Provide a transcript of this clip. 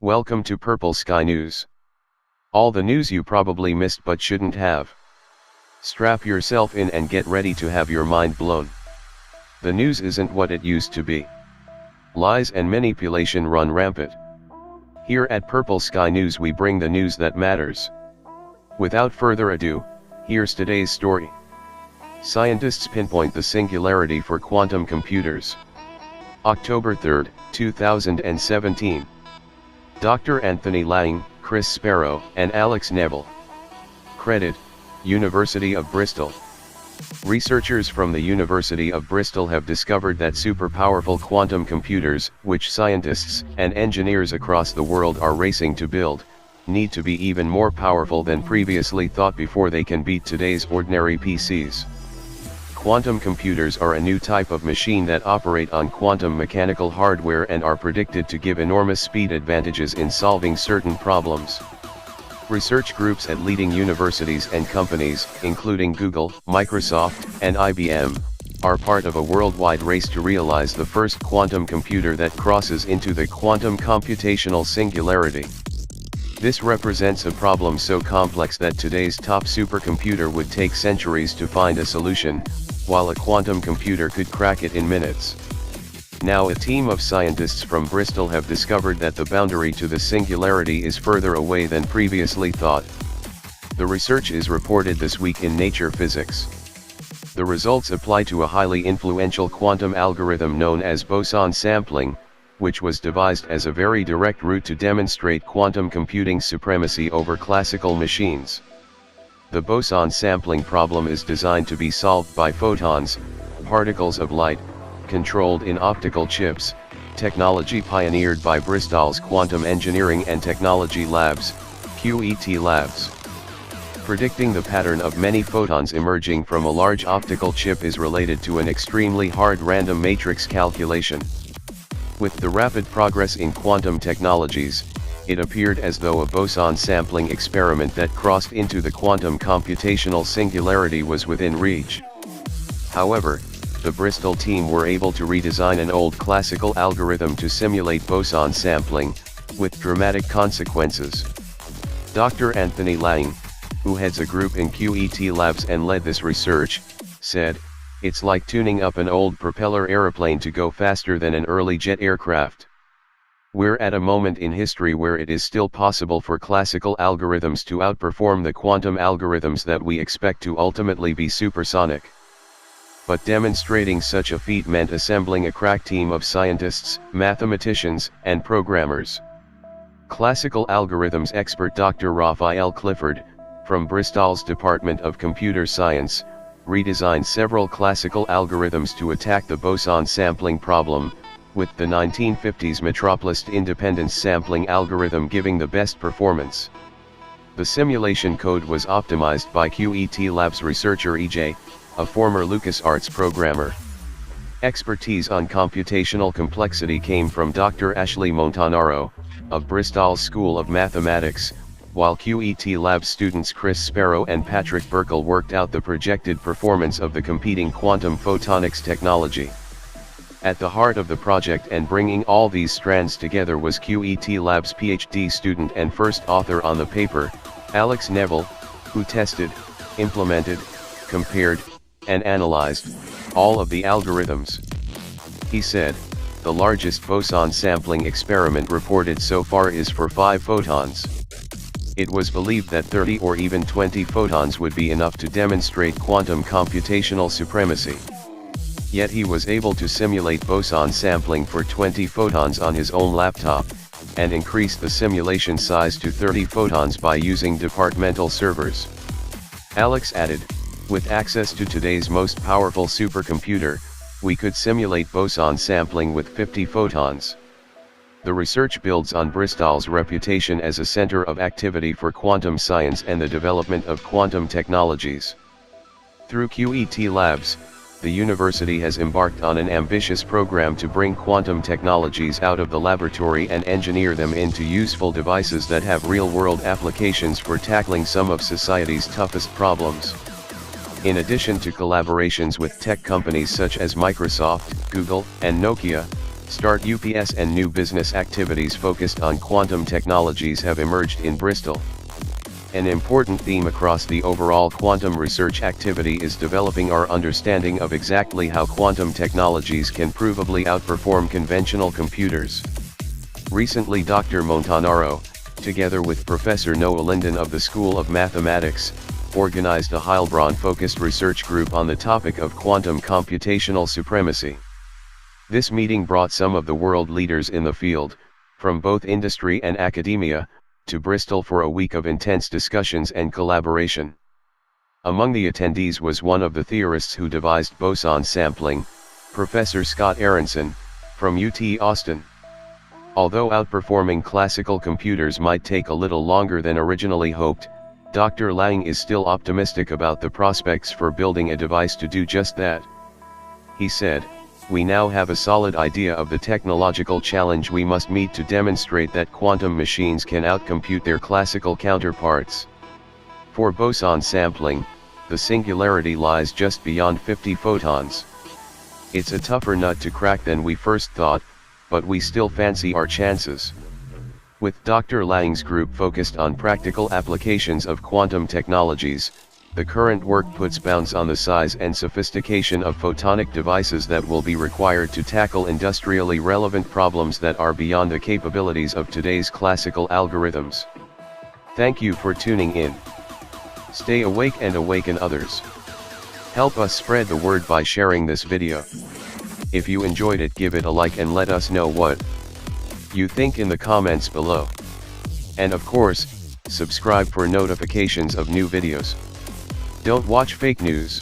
Welcome to Purple Sky News. All the news you probably missed but shouldn't have. Strap yourself in and get ready to have your mind blown. The news isn't what it used to be. Lies and manipulation run rampant. Here at Purple Sky News we bring the news that matters. Without further ado, here's today's story. Scientists pinpoint the singularity for quantum computers. October 3, 2017. Dr. Anthony Laing, Chris Sparrow and Alex Neville. Credit, University of Bristol. Researchers from the University of Bristol have discovered that super-powerful quantum computers, which scientists and engineers across the world are racing to build, need to be even more powerful than previously thought before they can beat today's ordinary PCs. Quantum computers are a new type of machine that operate on quantum mechanical hardware and are predicted to give enormous speed advantages in solving certain problems. Research groups at leading universities and companies, including Google, Microsoft, and IBM, are part of a worldwide race to realize the first quantum computer that crosses into the quantum computational singularity. This represents a problem so complex that today's top supercomputer would take centuries to find a solution, while a quantum computer could crack it in minutes. Now a team of scientists from Bristol have discovered that the boundary to the singularity is further away than previously thought. The research is reported this week in Nature Physics. The results apply to a highly influential quantum algorithm known as boson sampling, which was devised as a very direct route to demonstrate quantum computing supremacy over classical machines. The boson sampling problem is designed to be solved by photons, particles of light, controlled in optical chips, technology pioneered by Bristol's Quantum Engineering and Technology Labs, QETLabs. Predicting the pattern of many photons emerging from a large optical chip is related to an extremely hard random matrix calculation. With the rapid progress in quantum technologies, it appeared as though a boson sampling experiment that crossed into the quantum computational singularity was within reach. However, the Bristol team were able to redesign an old classical algorithm to simulate boson sampling, with dramatic consequences. Dr. Anthony Laing, who heads a group in QETLabs and led this research, said, "It's like tuning up an old propeller aeroplane to go faster than an early jet aircraft. We're at a moment in history where it is still possible for classical algorithms to outperform the quantum algorithms that we expect to ultimately be supersonic." But demonstrating such a feat meant assembling a crack team of scientists, mathematicians, and programmers. Classical algorithms expert Dr. Raphaël Clifford, from Bristol's Department of Computer Science, redesigned several classical algorithms to attack the boson sampling problem, with the 1950s Metropolised Independence Sampling algorithm giving the best performance. The simulation code was optimized by QETLabs researcher E.J., a former LucasArts programmer. Expertise on computational complexity came from Dr Ashley Montanaro, of Bristol's School of Mathematics, while QETLabs students Chris Sparrow and Patrick Birchall worked out the projected performance of the competing quantum photonics technology. At the heart of the project and bringing all these strands together was QETLabs PhD student and first author on the paper, Alex Neville, who tested, implemented, compared, and analyzed all of the algorithms. He said, "The largest boson sampling experiment reported so far is for 5 photons. It was believed that 30 or even 20 photons would be enough to demonstrate quantum computational supremacy. Yet he was able to simulate boson sampling for 20 photons on his own laptop, and increase the simulation size to 30 photons by using departmental servers." Alex added, "With access to today's most powerful supercomputer, we could simulate boson sampling with 50 photons." The research builds on Bristol's reputation as a center of activity for quantum science and the development of quantum technologies. Through QETLabs, the university has embarked on an ambitious program to bring quantum technologies out of the laboratory and engineer them into useful devices that have real-world applications for tackling some of society's toughest problems. In addition to collaborations with tech companies such as Microsoft, Google, and Nokia, Start UPS and new business activities focused on quantum technologies have emerged in Bristol. An important theme across the overall quantum research activity is developing our understanding of exactly how quantum technologies can provably outperform conventional computers. Recently Dr. Montanaro, together with Professor Noah Linden of the School of Mathematics, organized a Heilbronn-focused research group on the topic of quantum computational supremacy. This meeting brought some of the world leaders in the field, from both industry and academia, to Bristol for a week of intense discussions and collaboration. Among the attendees was one of the theorists who devised boson sampling, Professor Scott Aronson, from UT Austin. Although outperforming classical computers might take a little longer than originally hoped, Dr. Laing is still optimistic about the prospects for building a device to do just that. He said, "We now have a solid idea of the technological challenge we must meet to demonstrate that quantum machines can outcompute their classical counterparts. For boson sampling, the singularity lies just beyond 50 photons. It's a tougher nut to crack than we first thought, but we still fancy our chances." With Dr. Laing's group focused on practical applications of quantum technologies, the current work puts bounds on the size and sophistication of photonic devices that will be required to tackle industrially relevant problems that are beyond the capabilities of today's classical algorithms. Thank you for tuning in. Stay awake and awaken others. Help us spread the word by sharing this video. If you enjoyed it, give it a like and let us know what you think in the comments below. And of course, subscribe for notifications of new videos. Don't watch fake news.